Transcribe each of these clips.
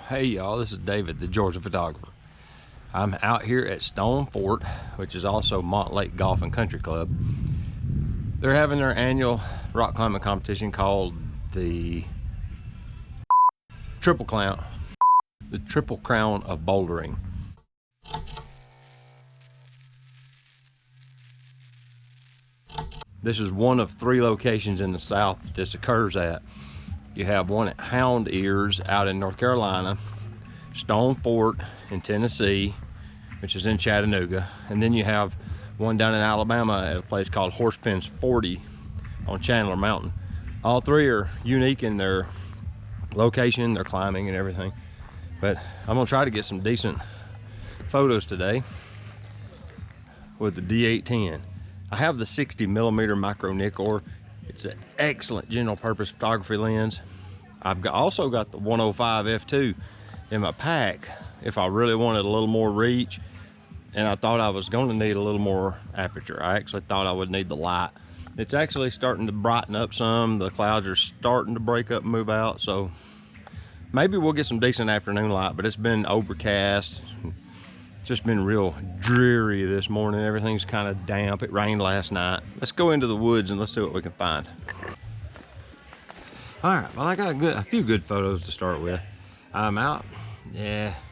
Hey y'all, this is David, the Georgia photographer. I'm out here at Stone Fort, which is also Montlake Golf and Country Club. They're having their annual rock climbing competition called the Triple Crown of Bouldering. This is one of 3 locations in the South that this occurs at. You have one at Hound Ears out in North Carolina, Stone Fort in Tennessee, which is in Chattanooga, and then you have one down in Alabama at a place called Horsepins 40 on Chandler Mountain. All 3 are unique in their location, their climbing and everything, but I'm gonna try to get some decent photos today with the D810. I have the 60mm Micro Nikkor. It's an excellent general purpose photography lens. I've also got the 105 f2 in my pack if I really wanted a little more reach, and I thought I was going to need a little more aperture. I actually thought I would need the light. It's actually starting to brighten up some. The clouds are starting to break up and move out, so maybe we'll get some decent afternoon light, but it's been overcast. It's just been real dreary this morning. Everything's kind of damp. It rained last night. Let's go into the woods and let's see what we can find. All right, well, I got a few good photos to start with. I'm out,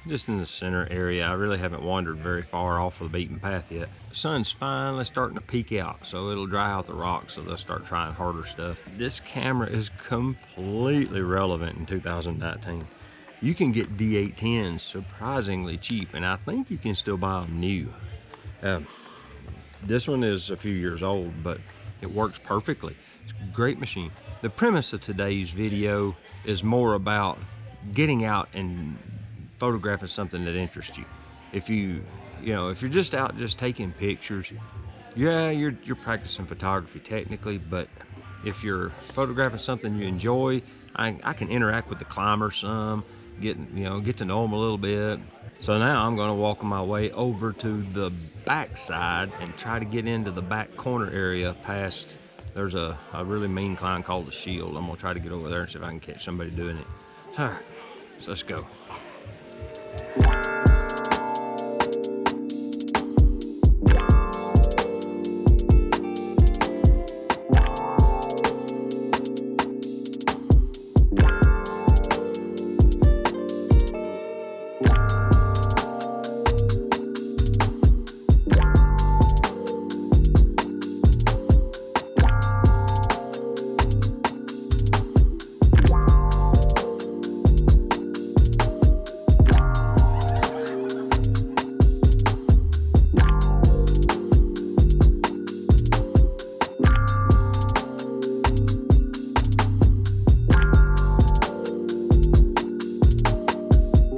just in the center area. I really haven't wandered very far off of the beaten path yet. The sun's finally starting to peek out, so it'll dry out the rocks, so they'll start trying harder stuff. This camera is completely relevant in 2019. You can get D810s surprisingly cheap, and I think you can still buy them new. This one is a few years old, but it works perfectly. It's a great machine. The premise of today's video is more about getting out and photographing something that interests you. If if you're just out just taking pictures, yeah, you're practicing photography technically, but if you're photographing something you enjoy, I can interact with the climber some, get to know them a little bit. So now I'm going to walk my way over to the back side and try to get into the back corner area past, there's a really mean climb called the Shield. I'm going to try to get over there and see if I can catch somebody doing it. All right, so let's go.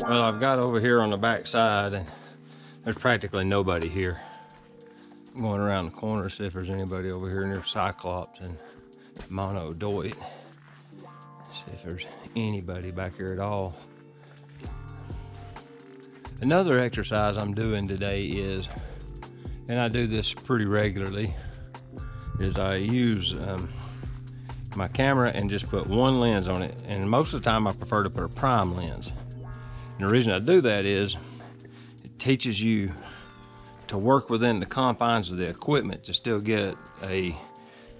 Well, I've got over here on the back side and there's practically nobody here. I'm going around the corner to see if there's anybody over here near Cyclops and Mono Doit. See if there's anybody back here at all. Another exercise I'm doing today is, and I do this pretty regularly, is I use my camera and just put one lens on it. And most of the time I prefer to put a prime lens. And the reason I do that is it teaches you to work within the confines of the equipment to still get a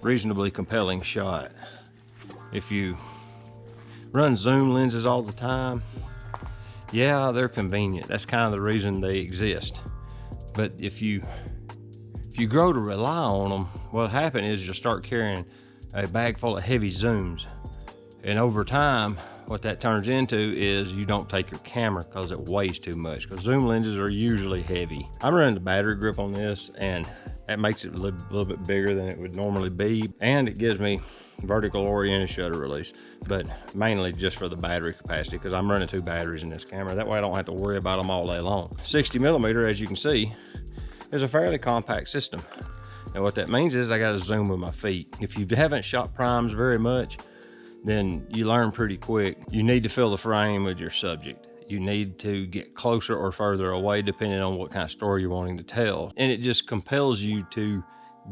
reasonably compelling shot. If you run zoom lenses all the time, yeah, they're convenient. That's kind of the reason they exist. But if you grow to rely on them, what'll happen is you'll start carrying a bag full of heavy zooms. And over time, what that turns into is you don't take your camera because it weighs too much, because zoom lenses are usually heavy. I'm running the battery grip on this, and that makes it a little bit bigger than it would normally be, and it gives me vertical oriented shutter release, but mainly just for the battery capacity, because I'm running 2 batteries in this camera. That way I don't have to worry about them all day long. 60mm, as you can see, is a fairly compact system. And what that means is I got to zoom with my feet. If you haven't shot primes very much, then you learn pretty quick. You need to fill the frame with your subject. You need to get closer or further away depending on what kind of story you're wanting to tell. And it just compels you to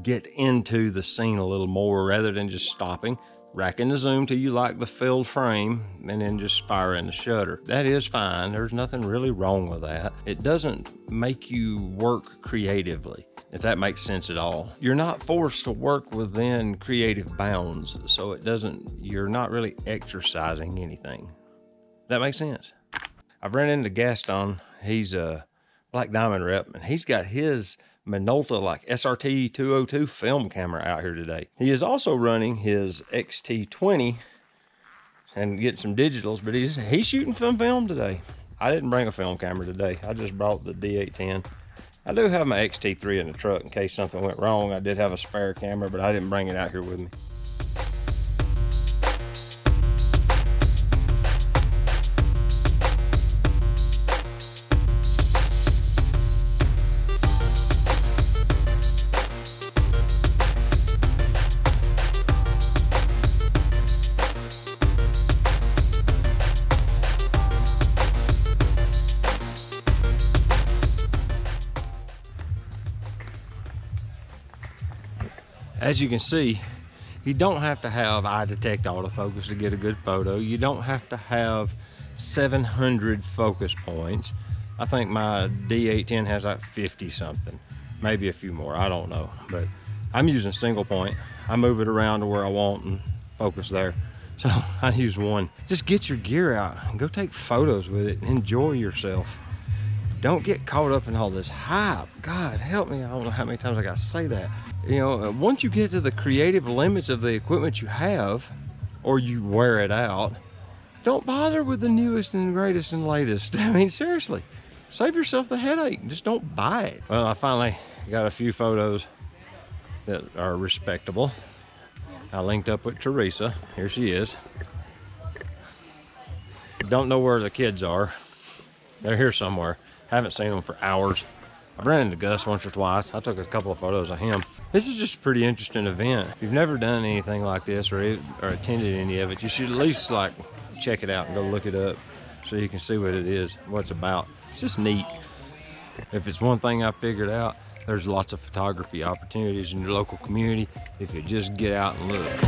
get into the scene a little more rather than just stopping rack in the zoom till you like the filled frame, and then just fire in the shutter. That is fine. There's nothing really wrong with that. It doesn't make you work creatively, if that makes sense at all. You're not forced to work within creative bounds, so you're not really exercising anything. That makes sense. I've ran into Gaston. He's a Black Diamond rep, and he's got his Minolta like SRT 202 film camera out here today. He is also running his XT20 and getting some digitals, but he's shooting some film today. I didn't bring a film camera today. I just brought the D810. I do have my XT3 in the truck in case something went wrong. I did have a spare camera, but I didn't bring it out here with me. As you can see, you don't have to have eye detect autofocus to get a good photo. You don't have to have 700 focus points. I think my D810 has like 50 something, maybe a few more, I don't know. But I'm using single point. I move it around to where I want and focus there. So I use one. Just get your gear out and go take photos with it and enjoy yourself. Don't get caught up in all this hype. God help me, I don't know how many times I gotta say that. You know, once you get to the creative limits of the equipment you have, or you wear it out, don't bother with the newest and greatest and latest. I mean, seriously, save yourself the headache. Just don't buy it. Well, I finally got a few photos that are respectable. I linked up with Teresa. Here she is. Don't know where the kids are. They're here somewhere. Haven't seen them for hours. I've ran into Gus once or twice. I took a couple of photos of him. This is just a pretty interesting event. If you've never done anything like this or attended any of it, you should at least like check it out and go look it up so you can see what it is, what it's about. It's just neat. If it's one thing I figured out, there's lots of photography opportunities in your local community if you just get out and look.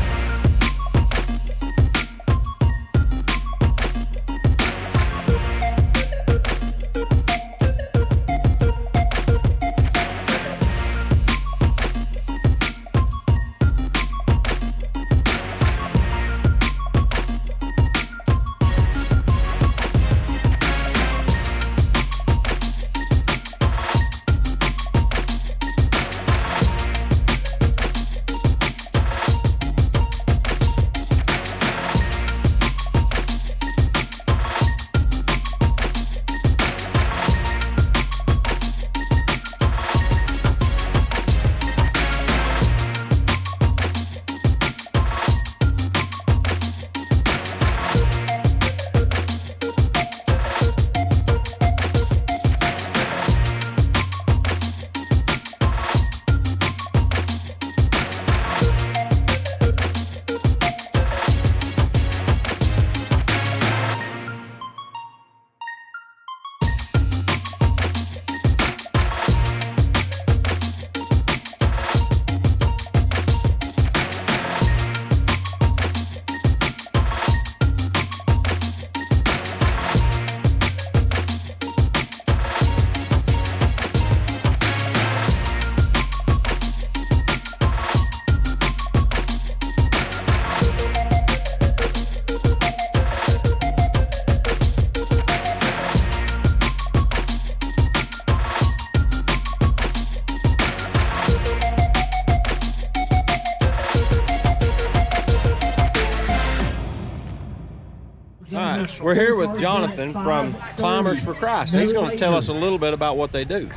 We're here with Jonathan from Climbers for Christ. He's going to tell us a little bit about what they do.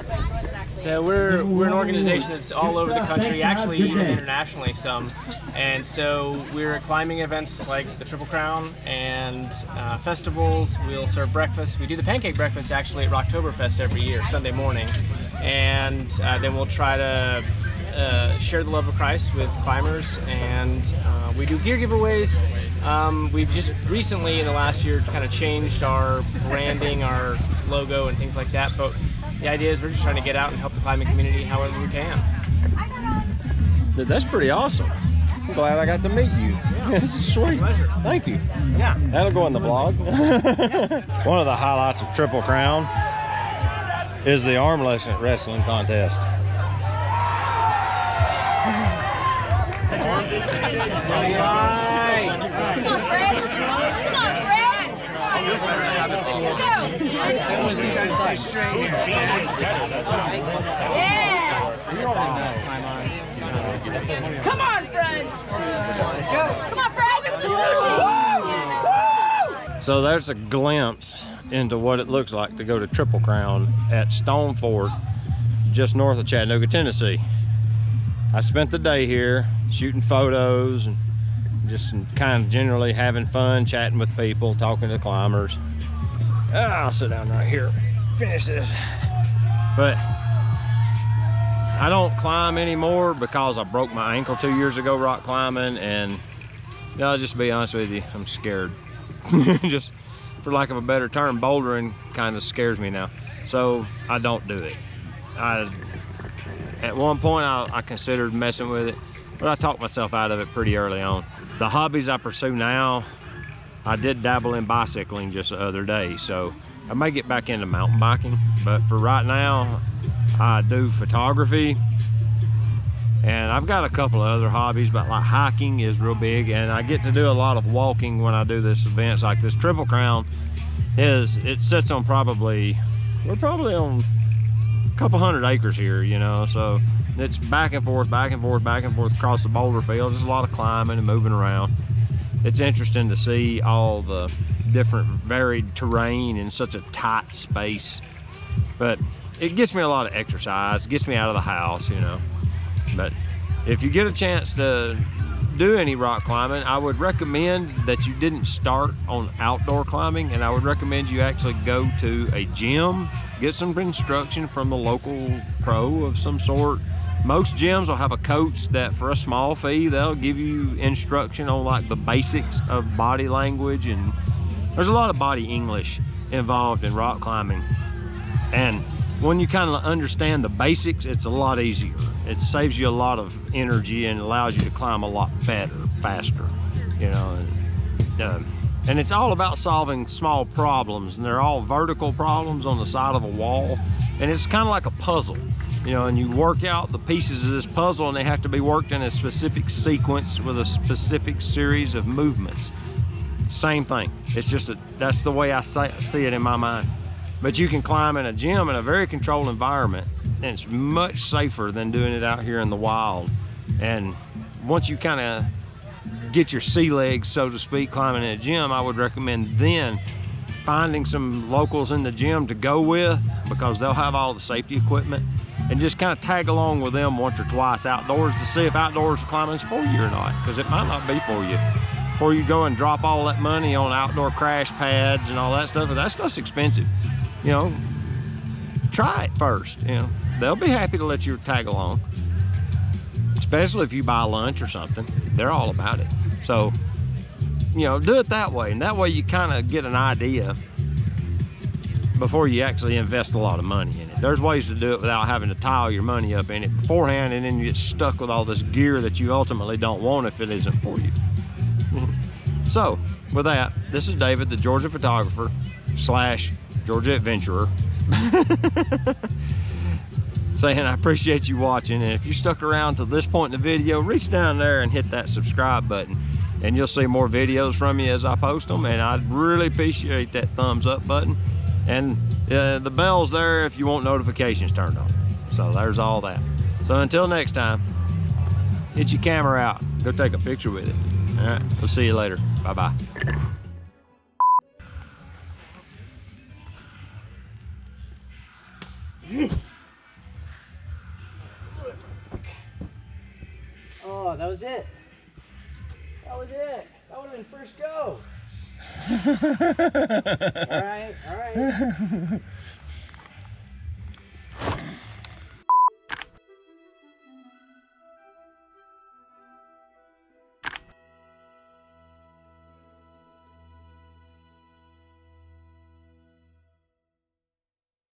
So we're an organization that's all over the country, actually even internationally some. And so we're at climbing events like the Triple Crown and festivals. We'll serve breakfast. We do the pancake breakfast actually at Rocktoberfest every year, Sunday morning. And then we'll try to share the love of Christ with climbers, and we do gear giveaways. We've just recently in the last year kind of changed our branding, our logo and things like that, but the idea is we're just trying to get out and help the climbing community however we can. That's pretty awesome. I'm glad I got to meet you. Yeah, this is sweet. Pleasure. Thank you. Yeah. That'll go in the blog. One of the highlights of Triple Crown is the arm wrestling contest. Come on, friend. Come on, friend. So there's a glimpse into what it looks like to go to Triple Crown at Stone Fort, just north of Chattanooga, Tennessee. I spent the day here shooting photos and just kind of generally having fun, chatting with people, talking to climbers. I'll sit down right here, finish this. But I don't climb anymore because I broke my ankle 2 years ago rock climbing, and I'll just be honest with you, I'm scared. Just for lack of a better term, bouldering kind of scares me now, so I don't do it. At one point I considered messing with it, but I talked myself out of it pretty early on. The hobbies I pursue now, I did dabble in bicycling just the other day, so I may get back into mountain biking, but for right now I do photography, and I've got a couple of other hobbies, but like hiking is real big, and I get to do a lot of walking when I do this events like this. Triple Crown it sits on we're probably on a couple hundred acres here, you know, so it's back and forth across the boulder field. There's a lot of climbing and moving around. It's interesting to see all the different varied terrain in such a tight space, but it gets me a lot of exercise, gets me out of the house, you know. But if you get a chance to do any rock climbing, I would recommend that you didn't start on outdoor climbing, and I would recommend you actually go to a gym, get some instruction from the local pro of some sort. Most gyms will have a coach that for a small fee, they'll give you instruction on like the basics of body language, and there's a lot of body English involved in rock climbing. And when you kind of understand the basics, it's a lot easier. It saves you a lot of energy and allows you to climb a lot better, faster, you know. And it's all about solving small problems, and they're all vertical problems on the side of a wall, and it's kind of like a puzzle, you know, and you work out the pieces of this puzzle, and they have to be worked in a specific sequence with a specific series of movements. Same thing. It's just that's the way I see it in my mind. But you can climb in a gym in a very controlled environment, and it's much safer than doing it out here in the wild. And once you kind of get your sea legs, so to speak, climbing in a gym, I would recommend then finding some locals in the gym to go with, because they'll have all the safety equipment, and just kind of tag along with them once or twice outdoors to see if outdoors climbing is for you or not, because it might not be for you. Before you go and drop all that money on outdoor crash pads and all that stuff's expensive. You know, try it first. You know, they'll be happy to let you tag along, especially if you buy lunch or something. They're all about it. So, you know, do it that way, and that way you kind of get an idea before you actually invest a lot of money in it. There's ways to do it without having to tie your money up in it beforehand, and then you get stuck with all this gear that you ultimately don't want if it isn't for you. So with that, this is David, the Georgia photographer / Georgia adventurer, saying I appreciate you watching, and if you stuck around to this point in the video, reach down there and hit that subscribe button, and you'll see more videos from me as I post them. And I'd really appreciate that thumbs up button, and the bell's there if you want notifications turned on. So there's all that. So until next time, get your camera out, go take a picture with it. All right, we'll see you later. Bye-bye. Oh, that was it. That was it. That would have been first go. All right, all right.